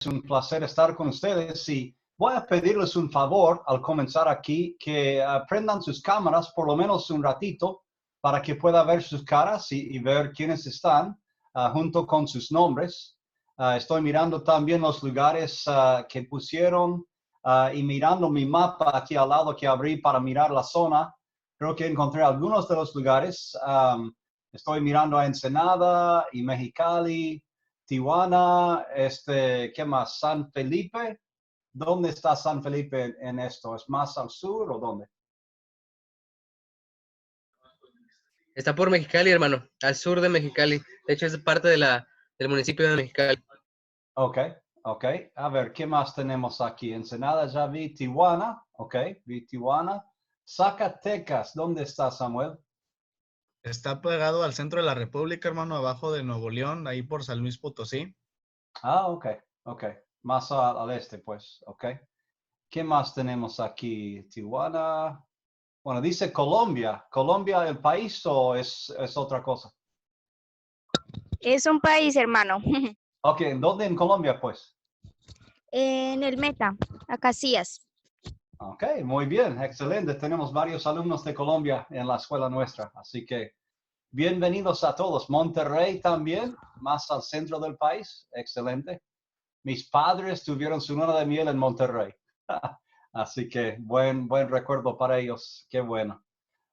Es un placer estar con ustedes y voy a pedirles un favor al comenzar aquí, que prendan sus cámaras por lo menos un ratito para que pueda ver sus caras y ver quiénes están junto con sus nombres. Estoy mirando también los lugares que pusieron y mirando mi mapa aquí al lado que abrí para mirar la zona. Creo que encontré algunos de los lugares. Estoy mirando a Ensenada y Mexicali, Tijuana, ¿qué más? San Felipe. ¿Dónde está San Felipe en esto? ¿Es más al sur o dónde? Está por Mexicali, hermano, al sur de Mexicali. De hecho, es parte del municipio de Mexicali. Ok. A ver, ¿qué más tenemos aquí? Ensenada, ya vi. Tijuana. Ok, vi Tijuana. Zacatecas, ¿dónde está, Samuel? Está pegado al centro de la República, hermano, abajo de Nuevo León, ahí por San Luis Potosí. Ok. Más al este, pues. Ok. ¿Qué más tenemos aquí? Tijuana. Bueno, dice Colombia. ¿Colombia el país o es otra cosa? Es un país, hermano. Ok, ¿dónde en Colombia, pues? En el Meta, a Casillas. Ok, muy bien, excelente. Tenemos varios alumnos de Colombia en la escuela nuestra, así que bienvenidos a todos. Monterrey también, más al centro del país, excelente. Mis padres tuvieron su luna de miel en Monterrey, así que buen recuerdo para ellos, qué bueno.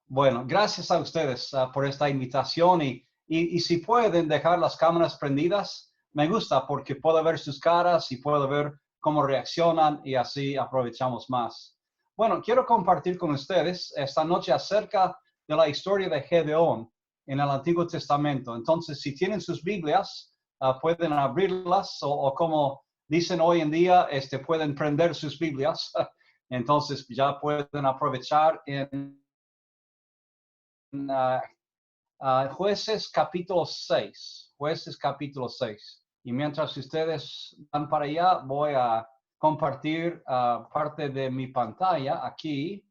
Bueno, gracias a ustedes por esta invitación y si pueden dejar las cámaras prendidas, me gusta porque puedo ver sus caras y puedo ver cómo reaccionan y así aprovechamos más. Bueno, quiero compartir con ustedes esta noche acerca de la historia de Gedeón en el Antiguo Testamento. Entonces, si tienen sus Biblias, pueden abrirlas o como dicen hoy en día, pueden prender sus Biblias. Entonces, ya pueden aprovechar en Jueces capítulo 6. Jueces capítulo 6. Y mientras ustedes van para allá, voy a compartir parte de mi pantalla aquí.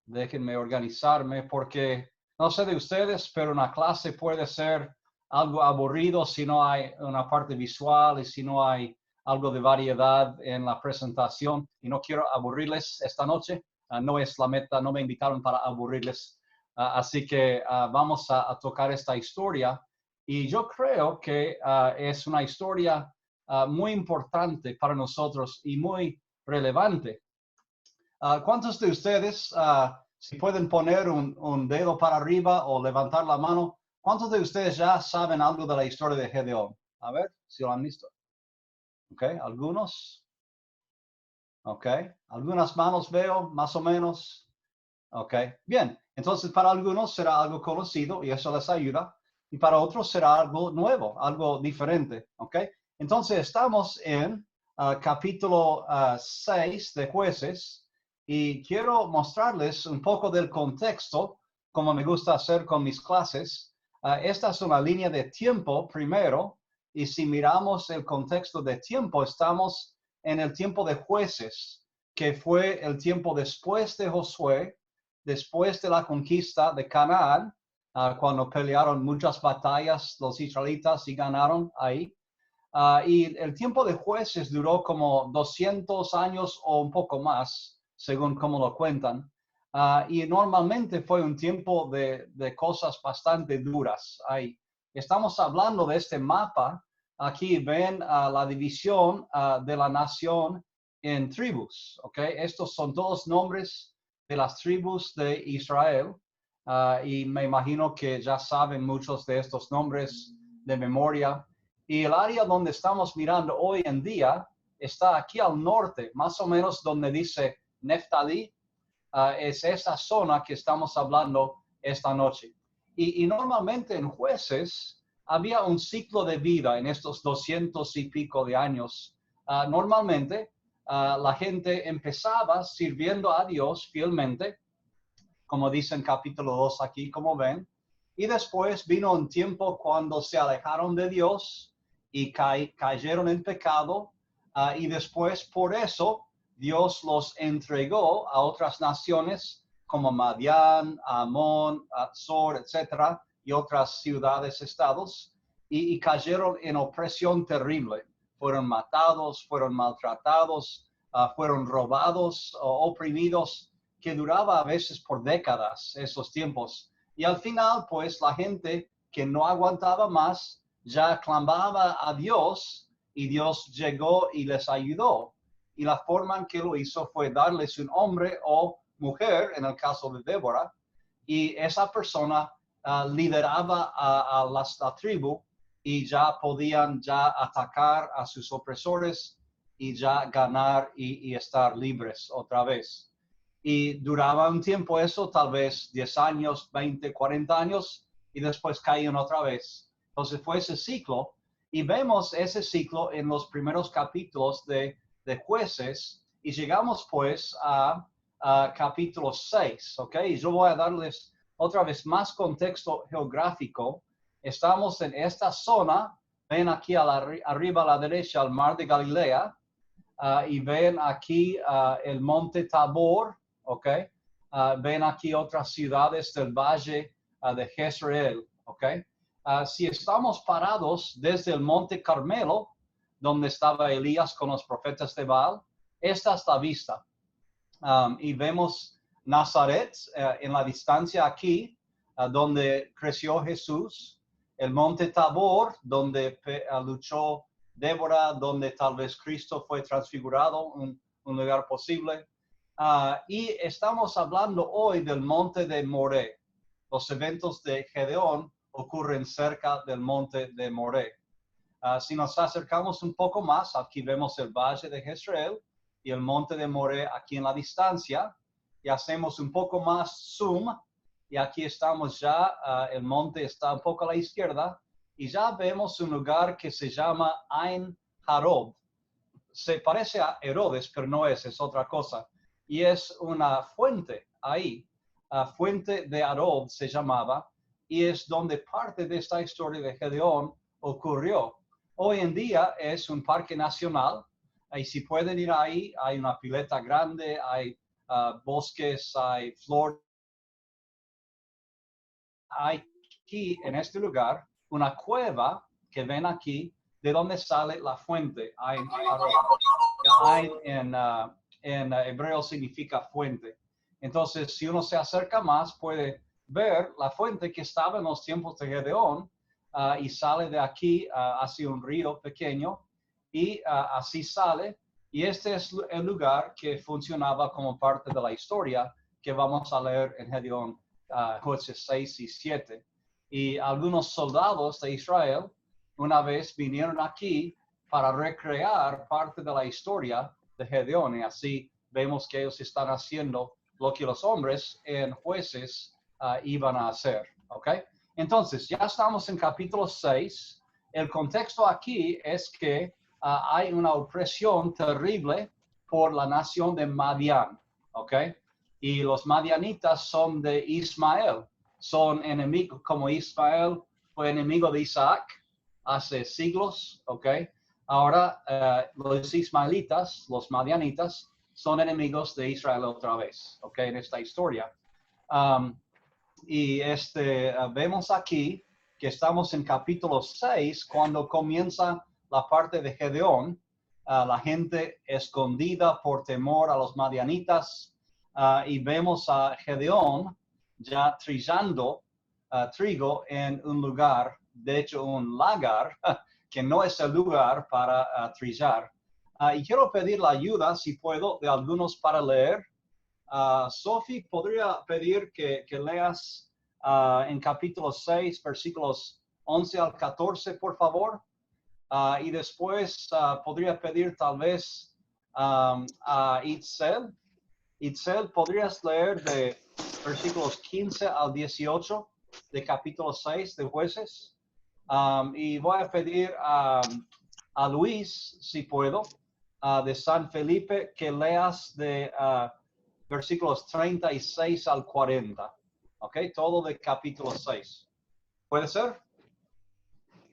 Déjenme organizarme porque no sé de ustedes, pero una clase puede ser algo aburrido si no hay una parte visual y si no hay algo de variedad en la presentación. Y no quiero aburrirles esta noche. No es la meta, no me invitaron para aburrirles. Así que vamos a tocar esta historia. Y yo creo que es una historia muy importante para nosotros y muy relevante. ¿Cuántos de ustedes, si pueden poner un dedo para arriba o levantar la mano, cuántos de ustedes ya saben algo de la historia de Gedeón? A ver si lo han visto. Ok, algunos. Ok, algunas manos veo, más o menos. Ok, bien. Entonces, para algunos será algo conocido y eso les ayuda. Y para otros será algo nuevo, algo diferente. Ok, entonces estamos en capítulo 6 de Jueces. Y quiero mostrarles un poco del contexto, como me gusta hacer con mis clases. Esta es una línea de tiempo primero, y si miramos el contexto de tiempo, estamos en el tiempo de Jueces, que fue el tiempo después de Josué, después de la conquista de Canaán, cuando pelearon muchas batallas los israelitas y ganaron ahí. Y el tiempo de Jueces duró como 200 años o un poco más, según cómo lo cuentan. Y normalmente fue un tiempo de cosas bastante duras ahí. Estamos hablando de este mapa. Aquí ven la división de la nación en tribus. ¿Okay? Estos son todos nombres de las tribus de Israel. Y me imagino que ya saben muchos de estos nombres de memoria. Y el área donde estamos mirando hoy en día está aquí al norte, más o menos donde dice Neftalí. Es esa zona que estamos hablando esta noche. Y normalmente en Jueces había un ciclo de vida en estos 200 y pico de años. Normalmente la gente empezaba sirviendo a Dios fielmente, como dice en capítulo 2 aquí, como ven. Y después vino un tiempo cuando se alejaron de Dios y cayeron en pecado. Y después por eso Dios los entregó a otras naciones como Madián, Amón, Azor, etcétera, y otras ciudades, estados, y cayeron en opresión terrible. fueron matados, fueron maltratados, fueron robados o oprimidos, que duraba a veces por décadas esos tiempos. Y al final, pues, la gente que no aguantaba más ya clamaba a Dios y Dios llegó y les ayudó. Y la forma en que lo hizo fue darles un hombre o mujer, en el caso de Débora, y esa persona lideraba a la tribu y ya podían ya atacar a sus opresores y ya ganar y estar libres otra vez. Y duraba un tiempo eso, tal vez 10 años, 20, 40 años, y después caían otra vez. Entonces fue ese ciclo, y vemos ese ciclo en los primeros capítulos de Jueces, y llegamos pues a capítulo 6, ¿ok? Y yo voy a darles otra vez más contexto geográfico. Estamos en esta zona, ven aquí arriba a la derecha el mar de Galilea, y ven aquí el monte Tabor, ¿ok? Ven aquí otras ciudades del valle de Jezreel, ¿ok? Si estamos parados desde el monte Carmelo, donde estaba Elías con los profetas de Baal, esta es la vista. Y vemos Nazaret en la distancia aquí, donde creció Jesús, el monte Tabor, donde luchó Débora, donde tal vez Cristo fue transfigurado, un lugar posible. Y estamos hablando hoy del monte de Moré. Los eventos de Gedeón ocurren cerca del monte de Moré. Si nos acercamos un poco más, aquí vemos el valle de Jezreel y el monte de Moré aquí en la distancia, y hacemos un poco más zoom, y aquí estamos ya, el monte está un poco a la izquierda, y ya vemos un lugar que se llama Ain Jarob. Se parece a Herodes, pero no es otra cosa, y es una fuente ahí, fuente de Arob se llamaba, y es donde parte de esta historia de Gedeón ocurrió. Hoy en día es un parque nacional, y si pueden ir ahí, hay una pileta grande, hay bosques, hay flores. Hay aquí, en este lugar, una cueva que ven aquí, de donde sale la fuente. Ain en hebreo significa fuente. Entonces, si uno se acerca más, puede ver la fuente que estaba en los tiempos de Gedeón, y sale de aquí hacia un río pequeño, y así sale. Y este es el lugar que funcionaba como parte de la historia que vamos a leer en Gedeón, Jueces 6 y 7. Y algunos soldados de Israel una vez vinieron aquí para recrear parte de la historia de Gedeón, y así vemos que ellos están haciendo lo que los hombres en Jueces iban a hacer, ¿ok? Entonces, ya estamos en capítulo 6. El contexto aquí es que hay una opresión terrible por la nación de Madián, ¿ok? Y los madianitas son de Ismael, son enemigos, como Ismael fue enemigo de Isaac hace siglos, ¿ok? Ahora los ismaelitas, los madianitas, son enemigos de Israel otra vez, ¿ok? En esta historia. Y vemos aquí que estamos en capítulo 6, cuando comienza la parte de Gedeón, la gente escondida por temor a los madianitas, y vemos a Gedeón ya trillando trigo en un lugar, de hecho un lagar, que no es el lugar para trillar. Y quiero pedir la ayuda, si puedo, de algunos para leer. Sophie, ¿podría pedir que leas en capítulo 6, versículos 11 al 14, por favor? Y después podría pedir tal vez a Itzel. Itzel, ¿podrías leer de versículos 15 al 18 de capítulo 6 de Jueces? Y voy a pedir a Luis, si puedo, de San Felipe, que leas de versículos 36 al 40. ¿Ok? Todo de capítulo 6. ¿Puede ser?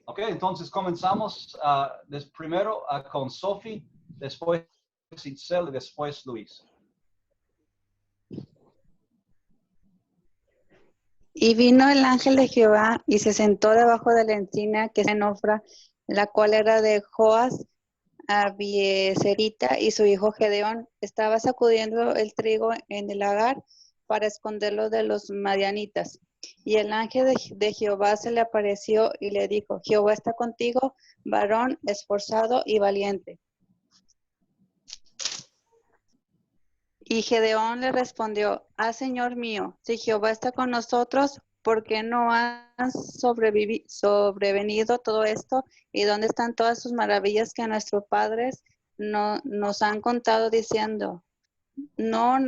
Ok, entonces comenzamos primero con Sophie, después Itzel y después Luis. Y vino el ángel de Jehová y se sentó debajo de la encina que está en Ofra, la cual era de Joas, Abieserita y su hijo Gedeón estaba sacudiendo el trigo en el lagar para esconderlo de los madianitas. Y el ángel de Jehová se le apareció y le dijo, Jehová está contigo, varón esforzado y valiente. Y Gedeón le respondió, Señor mío, si Jehová está con nosotros, ¿por qué no han sobrevenido todo esto? ¿Y dónde están todas sus maravillas que nuestros padres nos han contado diciendo? No,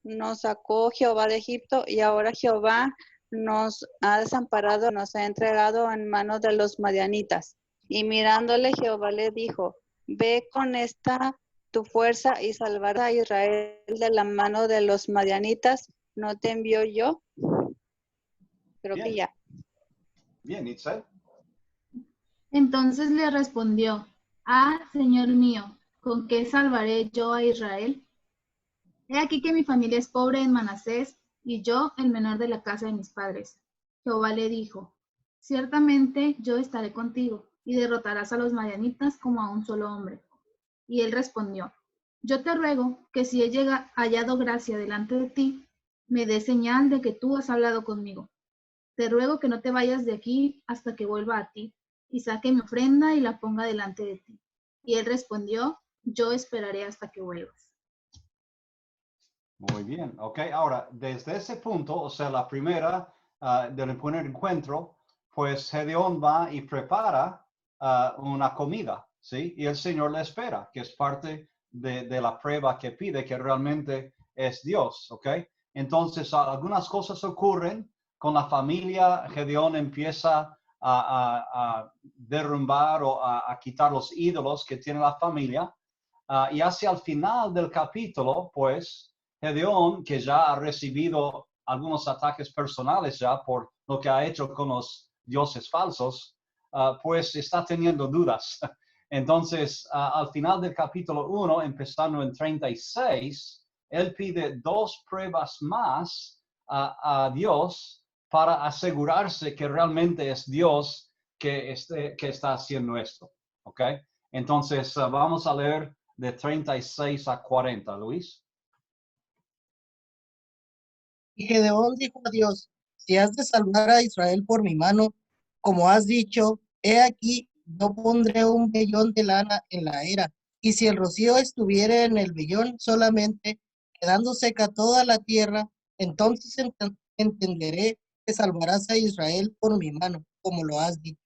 nos sacó Jehová de Egipto y ahora Jehová nos ha desamparado, nos ha entregado en manos de los madianitas. Y mirándole Jehová le dijo, ve con esta tu fuerza y salvar a Israel de la mano de los madianitas. ¿No te envío yo? Creo que Bien, ya. bien, Itzel. Entonces le respondió, Señor mío, ¿con qué salvaré yo a Israel? He aquí que mi familia es pobre en Manasés, y yo el menor de la casa de mis padres. Jehová le dijo, ciertamente yo estaré contigo, y derrotarás a los madianitas como a un solo hombre. Y él respondió, yo te ruego que si he hallado gracia delante de ti, me des señal de que tú has hablado conmigo. Te ruego que no te vayas de aquí hasta que vuelva a ti, y saque mi ofrenda y la ponga delante de ti. Y él respondió, yo esperaré hasta que vuelvas. Muy bien, ok. Ahora, desde ese punto, o sea, la primera del primer encuentro, pues Gedeón va y prepara una comida, ¿sí? Y el Señor le espera, que es parte de la prueba que pide, que realmente es Dios, ¿ok? Entonces, algunas cosas ocurren con la familia. Gedeón empieza a derrumbar o a quitar los ídolos que tiene la familia. Y hacia el final del capítulo, pues, Gedeón, que ya ha recibido algunos ataques personales ya por lo que ha hecho con los dioses falsos, pues está teniendo dudas. Entonces, al final del capítulo 1, empezando en 36, él pide 2 pruebas más a Dios para asegurarse que realmente es Dios que está haciendo esto. ¿Ok? Entonces, vamos a leer de 36 a 40, Luis. Y Gedeón dijo a Dios, si has de salvar a Israel por mi mano, como has dicho, he aquí, yo pondré un vellón de lana en la era, y si el rocío estuviere en el vellón solamente, quedando seca toda la tierra, entonces entenderé que salvarás a Israel por mi mano, como lo has dicho.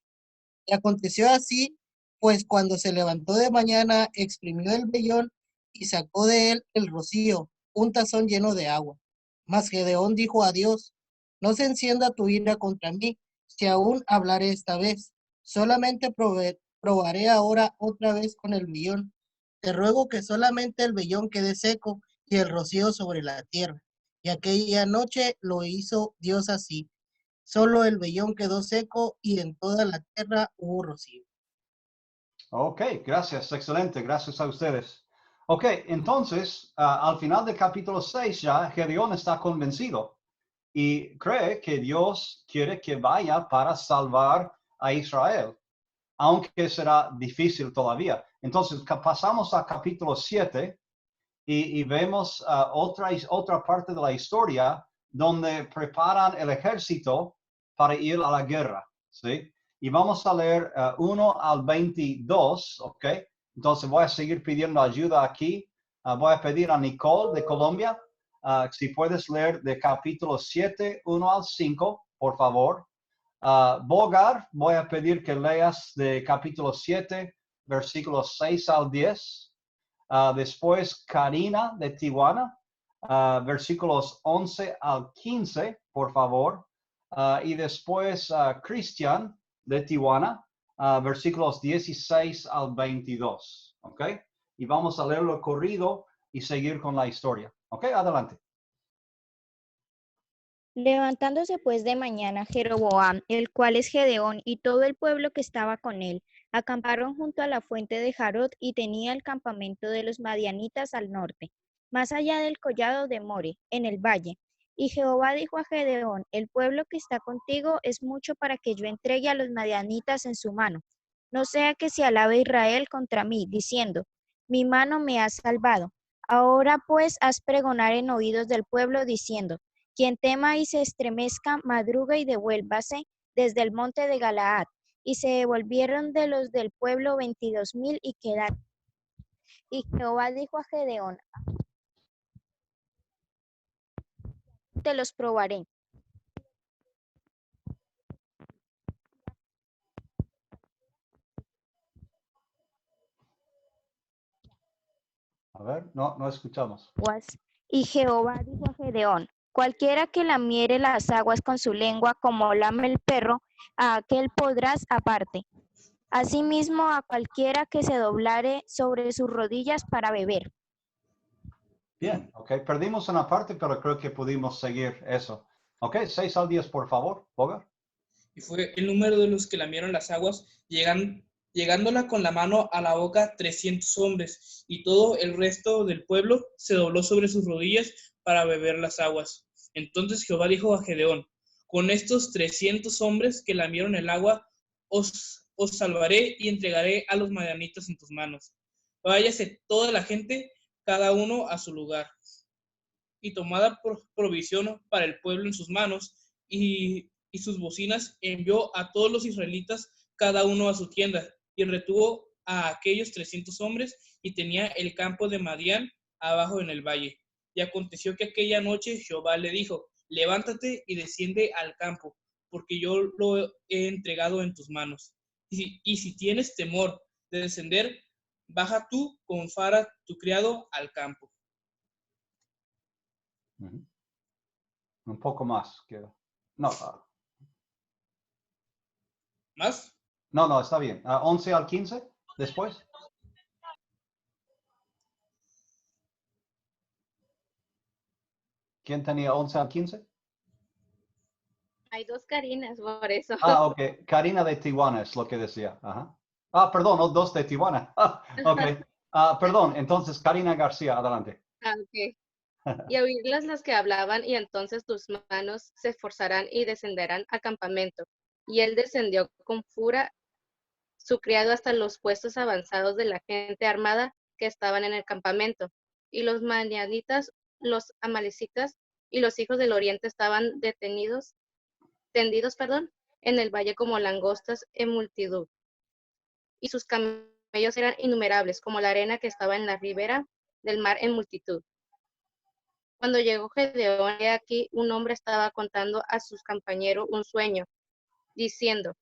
Y aconteció así, pues cuando se levantó de mañana, exprimió el vellón y sacó de él el rocío, un tazón lleno de agua. Mas Gedeón dijo a Dios, no se encienda tu ira contra mí, si aún hablaré esta vez. Solamente probaré ahora otra vez con el vellón. Te ruego que solamente el vellón quede seco y el rocío sobre la tierra. Y aquella noche lo hizo Dios así. Solo el vellón quedó seco y en toda la tierra hubo rocío. Ok, gracias, excelente, gracias a ustedes. Ok, entonces, al final del capítulo 6 ya, Gedeón está convencido y cree que Dios quiere que vaya para salvar a Israel, aunque será difícil todavía. Entonces, pasamos al capítulo 7 y vemos otra parte de la historia donde preparan el ejército para ir a la guerra, ¿sí? Y vamos a leer 1 al 22, ¿ok? Entonces voy a seguir pidiendo ayuda aquí. Voy a pedir a Nicole de Colombia, si puedes leer de capítulo 7, 1 al 5, por favor. Bogar, voy a pedir que leas de capítulo 7, versículos 6 al 10. Después, Karina de Tijuana, versículos 11 al 15, por favor. Y después, Cristian de Tijuana, versículos 16 al 22. ¿Ok? Y vamos a leerlo corrido y seguir con la historia. ¿Ok? Adelante. Levantándose pues de mañana Jeroboam, el cual es Gedeón, y todo el pueblo que estaba con él, acamparon junto a la fuente de Jarot, y tenía el campamento de los madianitas al norte, más allá del collado de More, en el valle. Y Jehová dijo a Gedeón, el pueblo que está contigo es mucho para que yo entregue a los madianitas en su mano. No sea que se alabe Israel contra mí, diciendo, mi mano me ha salvado. Ahora pues haz pregonar en oídos del pueblo, diciendo, quien tema y se estremezca, madruga y devuélvase desde el monte de Galaad. Y se devolvieron de los del pueblo 22,000 y quedaron. Y Jehová dijo a Gedeón, te los probaré. A ver, no escuchamos. Y Jehová dijo a Gedeón, cualquiera que lamiere las aguas con su lengua como lame el perro, a aquel podrás aparte. Asimismo, a cualquiera que se doblare sobre sus rodillas para beber. Bien, ok. Perdimos una parte, pero creo que pudimos seguir eso. Ok, 6 al 10, por favor, Bogart. Y fue el número de los que lamieron las aguas, llegándola con la mano a la boca 300 hombres, y todo el resto del pueblo se dobló sobre sus rodillas para beber las aguas. Entonces Jehová dijo a Gedeón, con estos 300 hombres que lamieron el agua, os salvaré y entregaré a los madianitas en tus manos. Váyase toda la gente, cada uno a su lugar. Y tomada provisión para el pueblo en sus manos, y sus bocinas, envió a todos los israelitas, cada uno a su tienda, y retuvo a aquellos 300 hombres, y tenía el campo de Madián abajo en el valle. Y aconteció que aquella noche Jehová le dijo, levántate y desciende al campo, porque yo lo he entregado en tus manos. Y si tienes temor de descender, baja tú con Fara, tu criado, al campo. Un poco más. No. ¿Más? No, está bien. 11 al 15, después. ¿Quién tenía 11 al 15? Hay dos Karinas, por eso. Ok. Karina de Tijuana es lo que decía. Ajá. Perdón, dos de Tijuana. Ok. Perdón, entonces Karina García, adelante. Ok. Y oírlas las que hablaban, y entonces tus manos se esforzarán y descenderán al campamento. Y él descendió con fura, su criado, hasta los puestos avanzados de la gente armada que estaban en el campamento. Y los madianitas, los amalecitas y los hijos del oriente estaban tendidos, en el valle como langostas en multitud. Y sus camellos eran innumerables, como la arena que estaba en la ribera del mar en multitud. Cuando llegó Gedeón, he aquí un hombre estaba contando a sus compañeros un sueño, diciendo,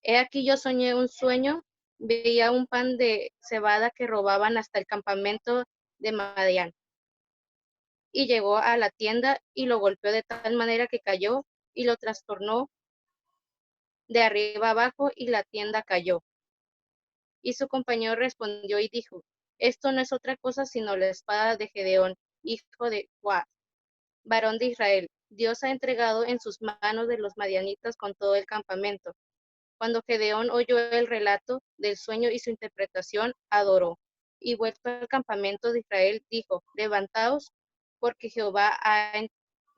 he aquí yo soñé un sueño, veía un pan de cebada que robaban hasta el campamento de Madián. Y llegó a la tienda y lo golpeó de tal manera que cayó y lo trastornó de arriba abajo, y la tienda cayó. Y su compañero respondió y dijo, esto no es otra cosa sino la espada de Gedeón, hijo de Joás, varón de Israel. Dios ha entregado en sus manos de los madianitas con todo el campamento. Cuando Gedeón oyó el relato del sueño y su interpretación, adoró. Y vuelto al campamento de Israel, dijo, levantaos, porque Jehová ha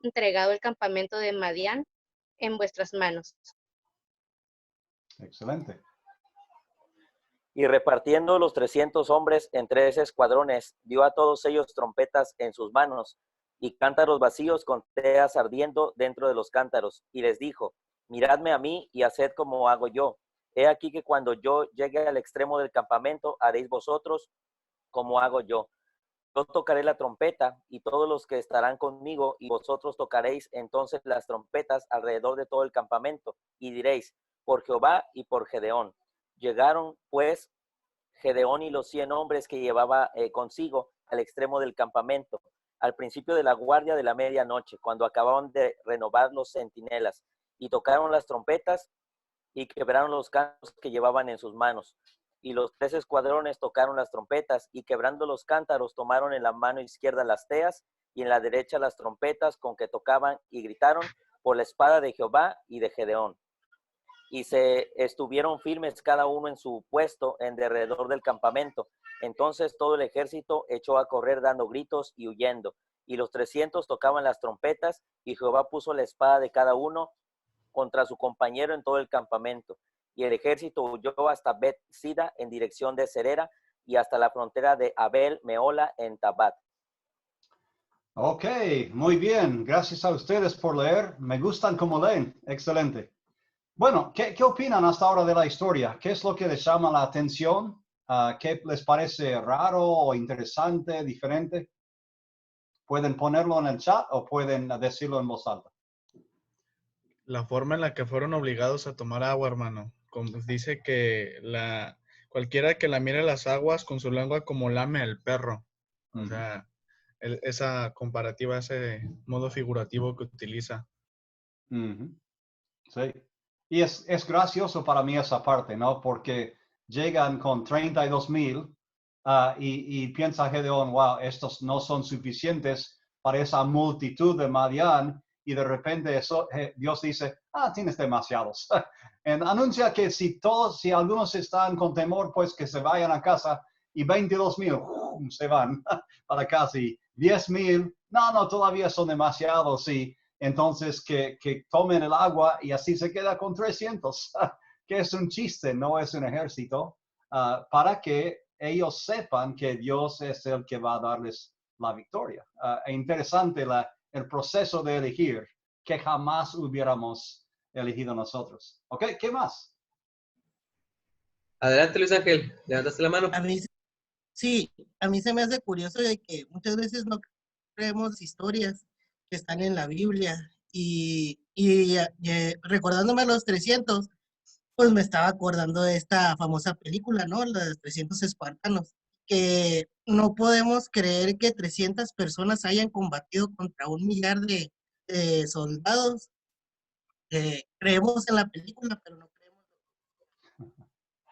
entregado el campamento de Madián en vuestras manos. Excelente. Y repartiendo los 300 hombres en 3 escuadrones, dio a todos ellos trompetas en sus manos y cántaros vacíos con teas ardiendo dentro de los cántaros. Y les dijo, miradme a mí y haced como hago yo. He aquí que cuando yo llegue al extremo del campamento, haréis vosotros como hago yo. Yo tocaré la trompeta y todos los que estarán conmigo, y vosotros tocaréis entonces las trompetas alrededor de todo el campamento, y diréis, por Jehová y por Gedeón. Llegaron pues Gedeón y los 100 hombres que llevaba consigo al extremo del campamento, al principio de la guardia de la medianoche, cuando acababan de renovar los centinelas, y tocaron las trompetas y quebraron los cántaros que llevaban en sus manos. Y los 3 escuadrones tocaron las trompetas, y quebrando los cántaros tomaron en la mano izquierda las teas y en la derecha las trompetas con que tocaban, y gritaron por la espada de Jehová y de Gedeón. Y se estuvieron firmes cada uno en su puesto en derredor del campamento. Entonces todo el ejército echó a correr dando gritos y huyendo. Y los 300 tocaban las trompetas, y Jehová puso la espada de cada uno contra su compañero en todo el campamento. y el ejército huyó hasta Bet-sida en dirección de Serera y hasta la frontera de Abel Meola en Tabat. Ok, muy bien. Gracias a ustedes por leer. Me gustan como leen. Excelente. Bueno, ¿qué opinan hasta ahora de la historia? ¿Qué es lo que les llama la atención? ¿Qué les parece raro o interesante, diferente? Pueden ponerlo en el chat o pueden decirlo en voz alta. La forma en la que fueron obligados a tomar agua, hermano. Como dice que cualquiera que la mire las aguas con su lengua como lame al perro. O sea, esa comparativa, ese modo figurativo que utiliza. Sí. Y es gracioso para mí esa parte, ¿no? Porque llegan con 32,000 y piensa Gedeón, wow, estos no son suficientes para esa multitud de Madián, y de repente Dios dice, tienes demasiados. Anuncia que si algunos están con temor, pues que se vayan a casa, y 22,000 se van para casa, y 10,000, no, todavía son demasiados, y entonces que tomen el agua y así se queda con 300, que es un chiste, no es un ejército, para que ellos sepan que Dios es el que va a darles la victoria. Es interesante el proceso de elegir, que jamás hubiéramos elegido nosotros. ¿Ok? ¿Qué más? Adelante, Luis Ángel, levantaste la mano. A mí se me hace curioso de que muchas veces no creemos historias que están en la Biblia y recordándome a los 300, pues me estaba acordando de esta famosa película, ¿no? Los 300 espartanos, que no podemos creer que 300 personas hayan combatido contra 1 millar de soldados. Creemos en la película, pero no creemos.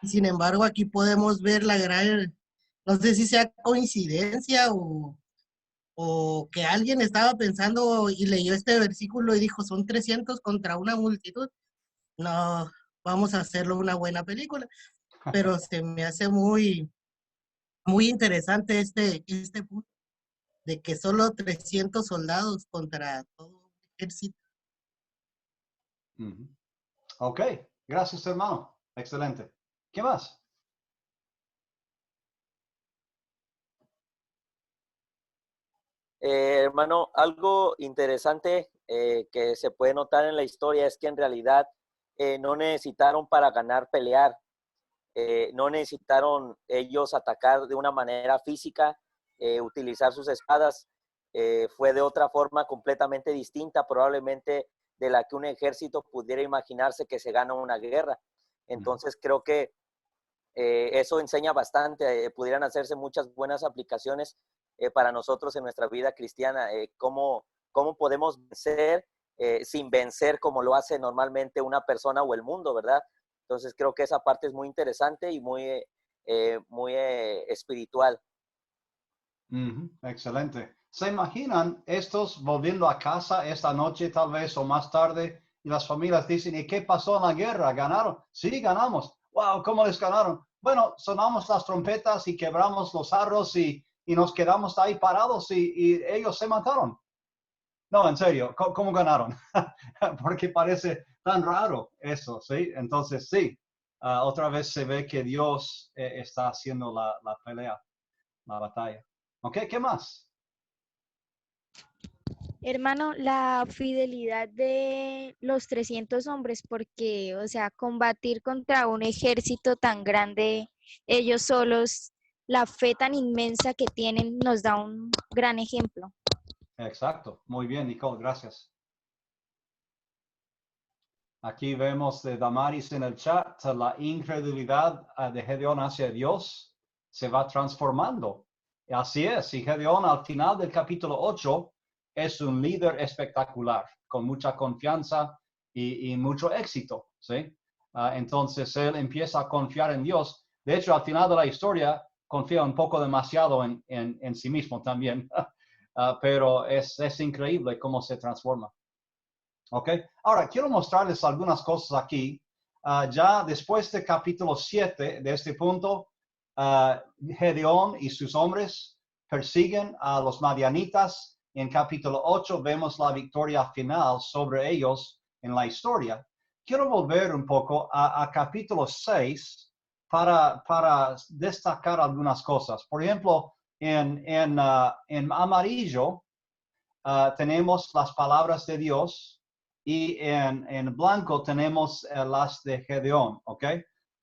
Y sin embargo, aquí podemos ver la gran, no sé si sea coincidencia o que alguien estaba pensando y leyó este versículo y dijo, son 300 contra una multitud. No, vamos a hacerlo una buena película. Pero se me hace muy, muy interesante este punto de que solo 300 soldados contra todo un ejército. Ok, gracias, hermano. Excelente. ¿Qué más? Hermano, algo interesante que se puede notar en la historia es que en realidad no necesitaron para ganar pelear, no necesitaron ellos atacar de una manera física, utilizar sus espadas, fue de otra forma completamente distinta, probablemente de la que un ejército pudiera imaginarse que se gana una guerra. Entonces creo que eso enseña bastante, pudieran hacerse muchas buenas aplicaciones para nosotros en nuestra vida cristiana, cómo podemos vencer sin vencer como lo hace normalmente una persona o el mundo, ¿verdad? Entonces creo que esa parte es muy interesante y muy espiritual. Excelente. ¿Se imaginan estos volviendo a casa esta noche tal vez o más tarde y las familias dicen, ¿y qué pasó en la guerra? ¿Ganaron? Sí, ganamos. Wow, ¿cómo les ganaron? Bueno, sonamos las trompetas y quebramos los jarros y nos quedamos ahí parados y ellos se mataron. No, en serio, ¿cómo ganaron? Porque parece tan raro eso, ¿sí? Entonces, sí, otra vez se ve que Dios está haciendo la pelea, la batalla. ¿Ok? ¿Qué más? Hermano, la fidelidad de los 300 hombres, porque, o sea, combatir contra un ejército tan grande, ellos solos, la fe tan inmensa que tienen nos da un gran ejemplo. Exacto. Muy bien, Nicole, gracias. Aquí vemos de Damaris en el chat, la incredulidad de Gedeón hacia Dios se va transformando. Y así es, y Gedeón al final del capítulo 8 es un líder espectacular, con mucha confianza y mucho éxito, ¿sí? Entonces él empieza a confiar en Dios. De hecho, al final de la historia, confía un poco demasiado en sí mismo también, pero es increíble cómo se transforma. ¿Ok? Ahora, quiero mostrarles algunas cosas aquí. Ya después de capítulo 7, de este punto, Gedeón y sus hombres persiguen a los madianitas. En capítulo 8 vemos la victoria final sobre ellos en la historia. quiero volver un poco a capítulo 6 para destacar algunas cosas. Por ejemplo, en amarillo tenemos las palabras de Dios y en blanco tenemos las de Gedeón, ¿ok?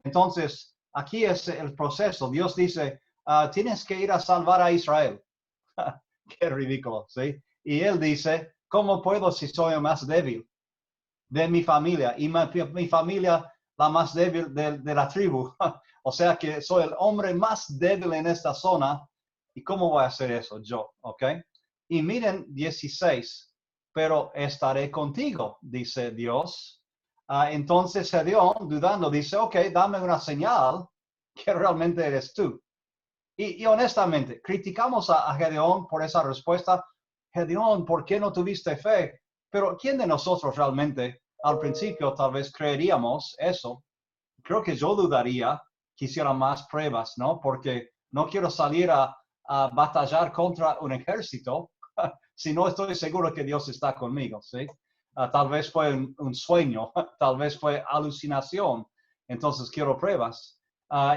Entonces, aquí es el proceso. Dios dice, tienes que ir a salvar a Israel. Qué ridículo, ¿sí? Y él dice, ¿cómo puedo si soy el más débil de mi familia? Y mi familia la más débil de la tribu. O sea que soy el hombre más débil en esta zona. ¿Y cómo voy a hacer eso yo? ¿Ok? Y miren 16. Pero estaré contigo, dice Dios. Entonces Gedeón, dudando, dice, ok, dame una señal que realmente eres tú. Y honestamente, criticamos a Gedeón por esa respuesta. Gedeón, ¿por qué no tuviste fe? Pero ¿quién de nosotros realmente al principio tal vez creeríamos eso? Creo que yo dudaría que hiciera más pruebas, ¿no? Porque no quiero salir a batallar contra un ejército si no estoy seguro que Dios está conmigo, ¿sí? Tal vez fue un sueño, tal vez fue alucinación. Entonces quiero pruebas.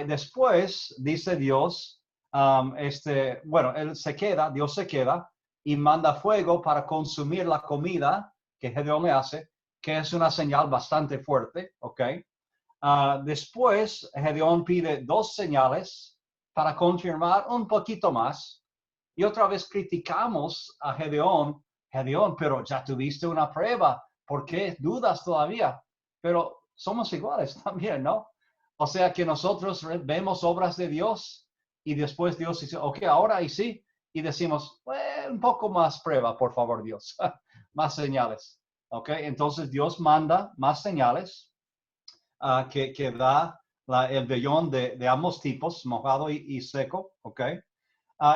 Después dice Dios, bueno, Dios se queda y manda fuego para consumir la comida que Gedeón le hace, que es una señal bastante fuerte, ¿ok? Después, Gedeón pide 2 señales para confirmar un poquito más. Y otra vez criticamos a Gedeón, pero ya tuviste una prueba, ¿por qué dudas todavía? Pero somos iguales también, ¿no? O sea que nosotros vemos obras de Dios y después Dios dice, ok, ahora y sí, y decimos, un poco más prueba, por favor, Dios, más señales, ¿ok? Entonces Dios manda más señales que da el vellón de ambos tipos, mojado y seco, ¿ok?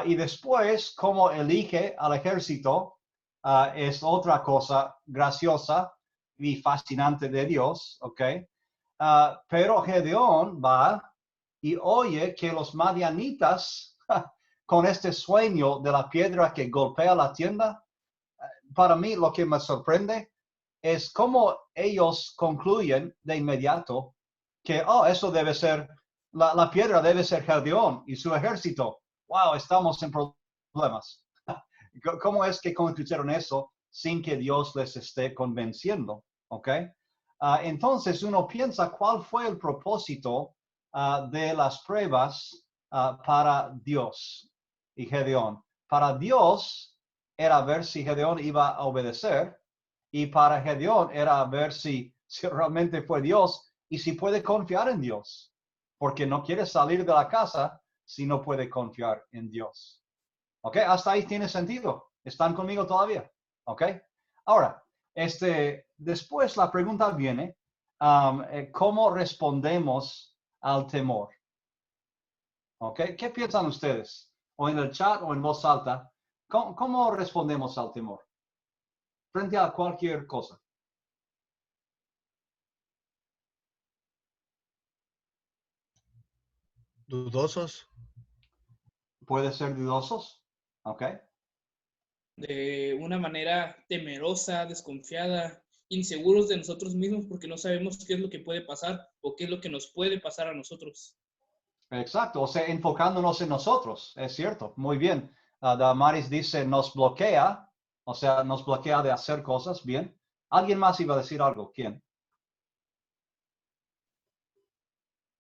Y después, como elige al ejército, es otra cosa graciosa y fascinante de Dios, ¿ok? Pero Gedeón va y oye que los madianitas, con este sueño de la piedra que golpea la tienda, para mí lo que me sorprende es cómo ellos concluyen de inmediato que, eso debe ser, la piedra debe ser Gedeón y su ejército. Wow, estamos en problemas. ¿Cómo es que concluyeron eso sin que Dios les esté convenciendo? ¿Ok? Entonces uno piensa cuál fue el propósito de las pruebas para Dios y Gedeón. Para Dios era ver si Gedeón iba a obedecer y para Gedeón era ver si realmente fue Dios y si puede confiar en Dios, porque no quiere salir de la casa si no puede confiar en Dios. ¿Ok? Hasta ahí tiene sentido. ¿Están conmigo todavía? ¿Ok? Ahora, después la pregunta viene, ¿cómo respondemos al temor? ¿Ok? ¿Qué piensan ustedes? O en el chat o en voz alta, ¿cómo respondemos al temor? Frente a cualquier cosa. Dudosos. Puede ser dudosos, ¿ok? De una manera temerosa, desconfiada, inseguros de nosotros mismos porque no sabemos qué es lo que puede pasar o qué es lo que nos puede pasar a nosotros. Exacto, o sea, enfocándonos en nosotros, es cierto, muy bien. Damaris dice, nos bloquea, o sea, nos bloquea de hacer cosas, bien. ¿Alguien más iba a decir algo? ¿Quién?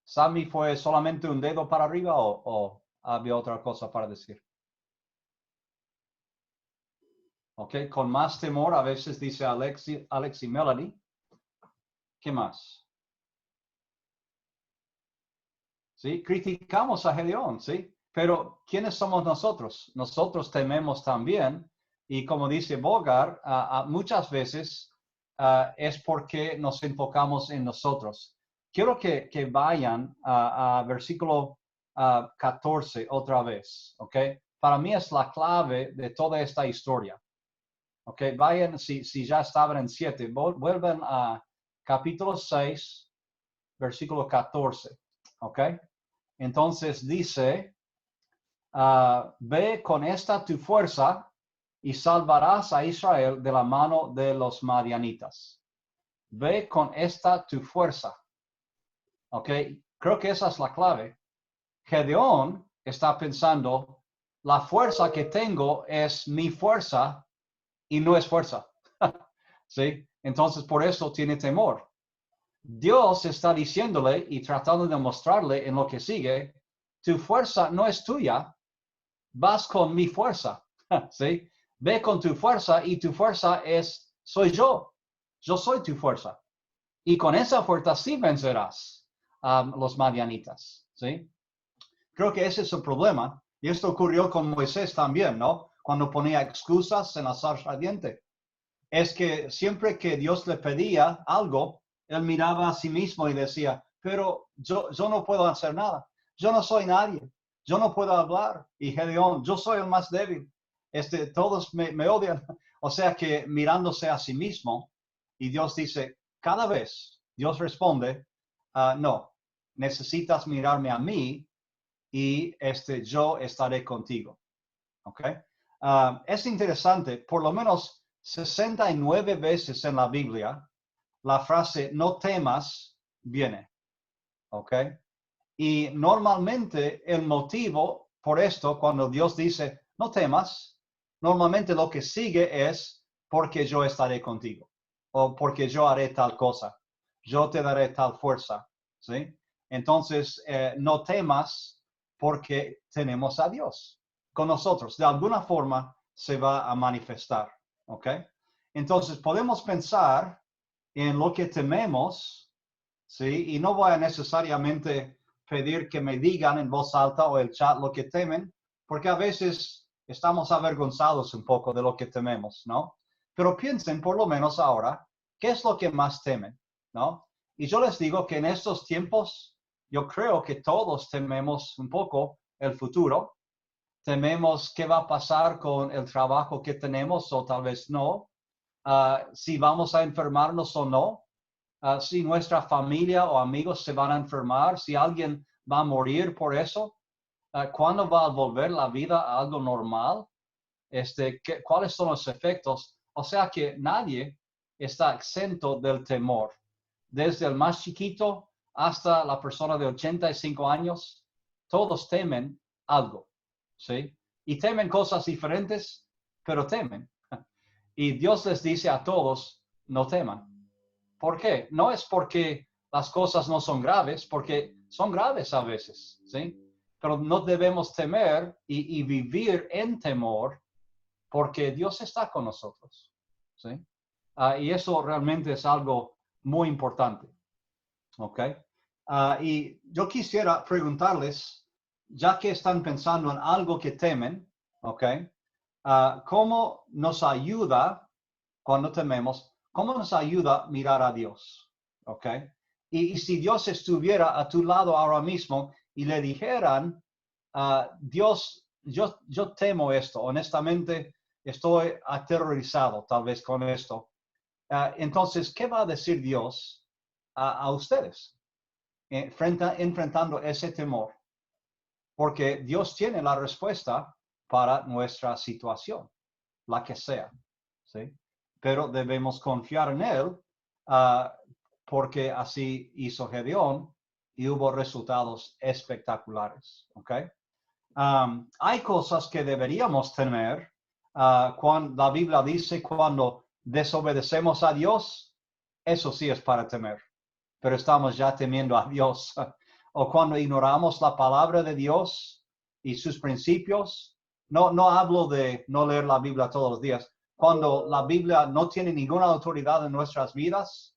¿Sammy fue solamente un dedo para arriba o había otra cosa para decir? Ok, con más temor, a veces dice Alex y Melanie. ¿Qué más? ¿Sí? Criticamos a Gedeón, ¿sí? Pero ¿quiénes somos nosotros? Nosotros tememos también. Y como dice Bogar, muchas veces es porque nos enfocamos en nosotros. Quiero que vayan a versículo 14 otra vez, ¿ok? Para mí es la clave de toda esta historia. ¿Ok? Vayan, si ya estaban en 7, vuelven a capítulo 6, versículo 14, ¿ok? Entonces dice, ve con esta tu fuerza y salvarás a Israel de la mano de los madianitas. ve con esta tu fuerza. ¿Ok? Creo que esa es la clave. Gedeón está pensando, la fuerza que tengo es mi fuerza y no es fuerza. ¿Sí? Entonces, por eso tiene temor. Dios está diciéndole y tratando de mostrarle en lo que sigue, tu fuerza no es tuya, vas con mi fuerza. ¿Sí? Ve con tu fuerza y tu fuerza soy yo. Yo soy tu fuerza. Y con esa fuerza sí vencerás a los madianitas. ¿Sí? Creo que ese es el problema. Y esto ocurrió con Moisés también, ¿no? Cuando ponía excusas en la zarza ardiente. Es que siempre que Dios le pedía algo, él miraba a sí mismo y decía, pero yo no puedo hacer nada. Yo no soy nadie. Yo no puedo hablar. Y Gedeón, yo soy el más débil. Todos me odian. O sea que mirándose a sí mismo, y Dios dice, cada vez, Dios responde, no, necesitas mirarme a mí y yo estaré contigo. ¿Ok? Es interesante, por lo menos 69 veces en la Biblia, la frase no temas viene. ¿Ok? Y normalmente el motivo por esto, cuando Dios dice no temas, normalmente lo que sigue es porque yo estaré contigo o porque yo haré tal cosa, yo te daré tal fuerza. ¿Sí? Entonces, no temas porque tenemos a Dios con nosotros. De alguna forma se va a manifestar. ¿Ok? Entonces, podemos pensar en lo que tememos, ¿sí? Y no voy a necesariamente pedir que me digan en voz alta o el chat lo que temen, porque a veces estamos avergonzados un poco de lo que tememos, ¿no? Pero piensen por lo menos ahora, ¿qué es lo que más temen, ¿no? Y yo les digo que en estos tiempos, yo creo que todos tememos un poco el futuro, tememos qué va a pasar con el trabajo que tenemos o tal vez no, si vamos a enfermarnos o no, si nuestra familia o amigos se van a enfermar, si alguien va a morir por eso, ¿cuándo va a volver la vida a algo normal? ¿Cuáles son los efectos? O sea que nadie está exento del temor. Desde el más chiquito hasta la persona de 85 años, todos temen algo, ¿sí? Y temen cosas diferentes, pero temen. Y Dios les dice a todos, no teman. ¿Por qué? No es porque las cosas no son graves, porque son graves a veces, ¿sí? Pero no debemos temer y vivir en temor porque Dios está con nosotros, ¿sí? Y eso realmente es algo muy importante, ¿ok? Y yo quisiera preguntarles, ya que están pensando en algo que temen, ¿ok? ¿Cómo nos ayuda cuando tememos? ¿Cómo nos ayuda a mirar a Dios? ¿Ok? Y si Dios estuviera a tu lado ahora mismo y le dijeran, Dios, yo temo esto, honestamente estoy aterrorizado tal vez con esto. Entonces, ¿qué va a decir Dios a ustedes enfrentando ese temor? Porque Dios tiene la respuesta para nuestra situación, la que sea, ¿sí? Pero debemos confiar en Él porque así hizo Gedeón y hubo resultados espectaculares. ¿Okay? Hay cosas que deberíamos temer cuando la Biblia dice cuando desobedecemos a Dios, eso sí es para temer, pero estamos ya temiendo a Dios. O cuando ignoramos la palabra de Dios y sus principios, no hablo de no leer la Biblia todos los días. Cuando la Biblia no tiene ninguna autoridad en nuestras vidas,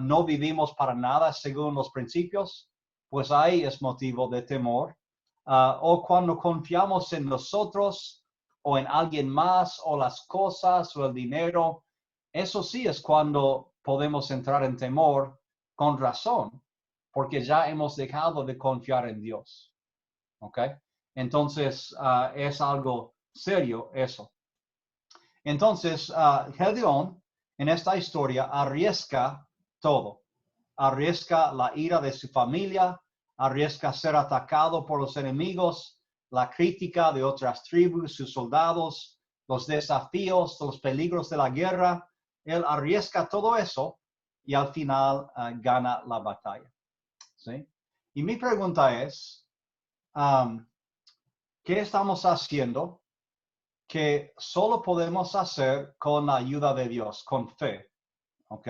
no vivimos para nada según los principios, pues ahí es motivo de temor. O cuando confiamos en nosotros o en alguien más o las cosas o el dinero, eso sí es cuando podemos entrar en temor con razón, porque ya hemos dejado de confiar en Dios. ¿Ok? Entonces, es algo serio eso. Entonces, Gedeón en esta historia arriesga todo. Arriesga la ira de su familia, arriesga ser atacado por los enemigos, la crítica de otras tribus, sus soldados, los desafíos, los peligros de la guerra. Él arriesga todo eso y al final gana la batalla. ¿Sí? Y mi pregunta es, ¿qué estamos haciendo que solo podemos hacer con la ayuda de Dios, con fe? ¿Ok?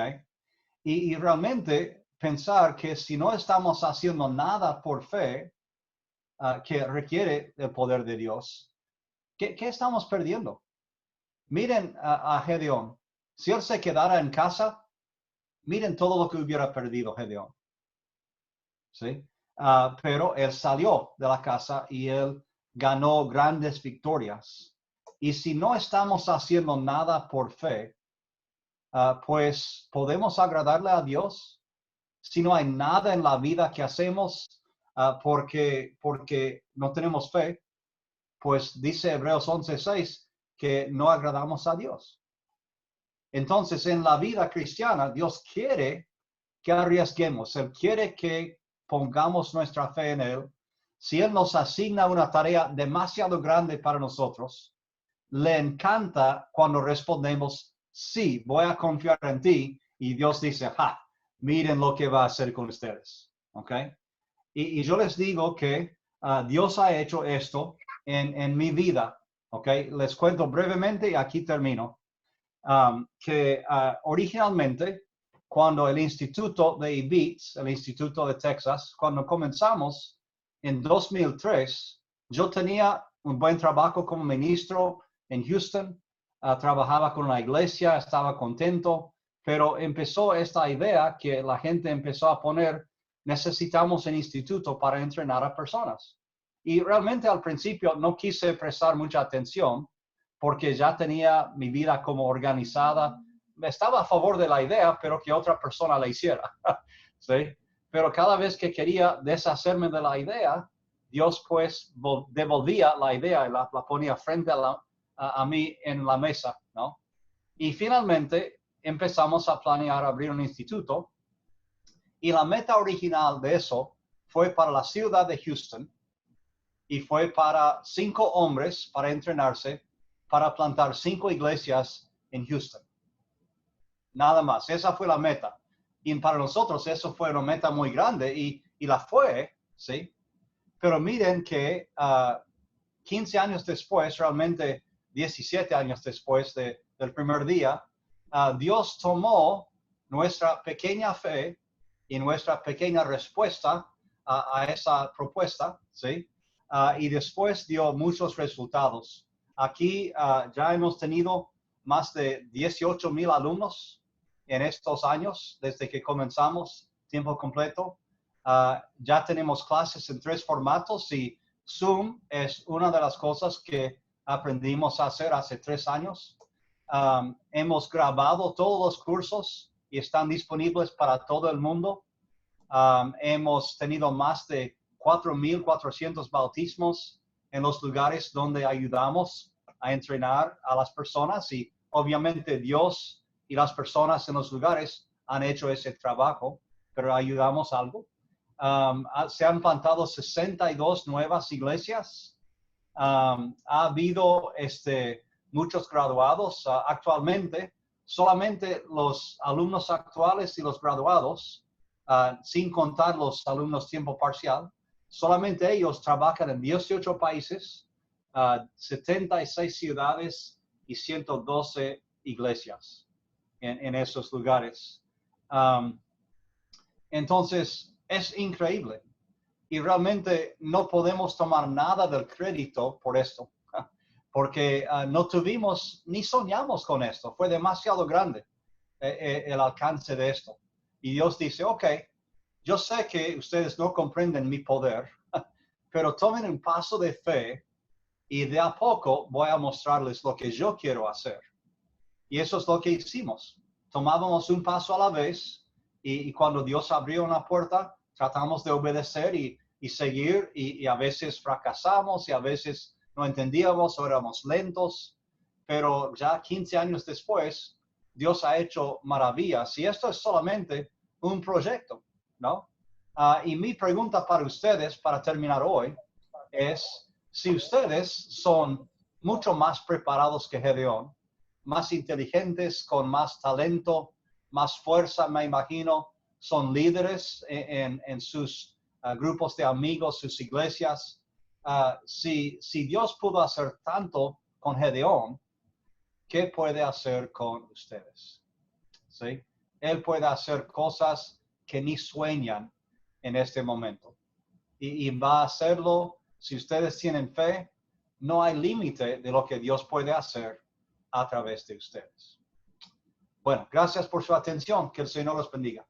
Y realmente pensar que si no estamos haciendo nada por fe, que requiere el poder de Dios, ¿qué estamos perdiendo? Miren a Gedeón. Si él se quedara en casa, miren todo lo que hubiera perdido Gedeón. ¿Sí? Pero él salió de la casa y él ganó grandes victorias. Y si no estamos haciendo nada por fe, pues podemos agradarle a Dios. Si no hay nada en la vida que hacemos porque no tenemos fe, pues dice Hebreos 11:6 que no agradamos a Dios. Entonces, en la vida cristiana, Dios quiere que arriesguemos. Él quiere que pongamos nuestra fe en Él. Si Él nos asigna una tarea demasiado grande para nosotros, le encanta cuando respondemos, sí, voy a confiar en ti. Y Dios dice, miren lo que va a hacer con ustedes. ¿Ok? Y yo les digo que Dios ha hecho esto en mi vida. ¿Ok? Les cuento brevemente y aquí termino. Que originalmente, cuando el Instituto de IBITS, el Instituto de Texas, cuando comenzamos en 2003, yo tenía un buen trabajo como ministro en Houston, trabajaba con la iglesia, estaba contento, pero empezó esta idea que la gente empezó a poner, necesitamos un instituto para entrenar a personas. Y realmente al principio no quise prestar mucha atención, porque ya tenía mi vida como organizada. Estaba a favor de la idea, pero que otra persona la hiciera. ¿Sí? Pero cada vez que quería deshacerme de la idea, Dios pues devolvía la idea y la ponía frente a mí en la mesa, ¿no? Y finalmente empezamos a planear abrir un instituto. Y la meta original de eso fue para la ciudad de Houston y fue para 5 hombres para entrenarse para plantar 5 iglesias en Houston. Nada más, esa fue la meta. Y para nosotros eso fue una meta muy grande y la fue, ¿sí? Pero miren que 15 años después, realmente 17 años después del primer día, Dios tomó nuestra pequeña fe y nuestra pequeña respuesta a esa propuesta, ¿sí? Y después dio muchos resultados. Aquí ya hemos tenido más de 18,000 alumnos en estos años, desde que comenzamos tiempo completo. Ya tenemos clases en 3 formatos y Zoom es una de las cosas que aprendimos a hacer hace 3 años. Hemos grabado todos los cursos y están disponibles para todo el mundo. Hemos tenido más de 4,400 bautismos en los lugares donde ayudamos a entrenar a las personas y obviamente Dios y las personas en los lugares han hecho ese trabajo, pero ayudamos algo. Se han plantado 62 nuevas iglesias. Ha habido muchos graduados. Actualmente, solamente los alumnos actuales y los graduados, sin contar los alumnos tiempo parcial, solamente ellos trabajan en 18 países, 76 ciudades y 112 iglesias en esos lugares. Entonces, es increíble. Y realmente no podemos tomar nada del crédito por esto, porque no tuvimos ni soñamos con esto. Fue demasiado grande el alcance de esto. Y Dios dice, ok, yo sé que ustedes no comprenden mi poder, pero tomen un paso de fe y de a poco voy a mostrarles lo que yo quiero hacer. Y eso es lo que hicimos. Tomábamos un paso a la vez y cuando Dios abrió una puerta, tratamos de obedecer y seguir y a veces fracasamos y a veces no entendíamos o éramos lentos, pero ya 15 años después, Dios ha hecho maravillas y esto es solamente un proyecto, ¿no? Y mi pregunta para ustedes, para terminar hoy, es si ustedes son mucho más preparados que Gedeón, más inteligentes, con más talento, más fuerza, me imagino, son líderes en sus grupos de amigos, sus iglesias. Si Dios pudo hacer tanto con Gedeón, ¿qué puede hacer con ustedes? ¿Sí? Él puede hacer cosas que ni sueñan en este momento. Y va a hacerlo, si ustedes tienen fe, no hay límite de lo que Dios puede hacer a través de ustedes. Bueno, gracias por su atención. Que el Señor los bendiga.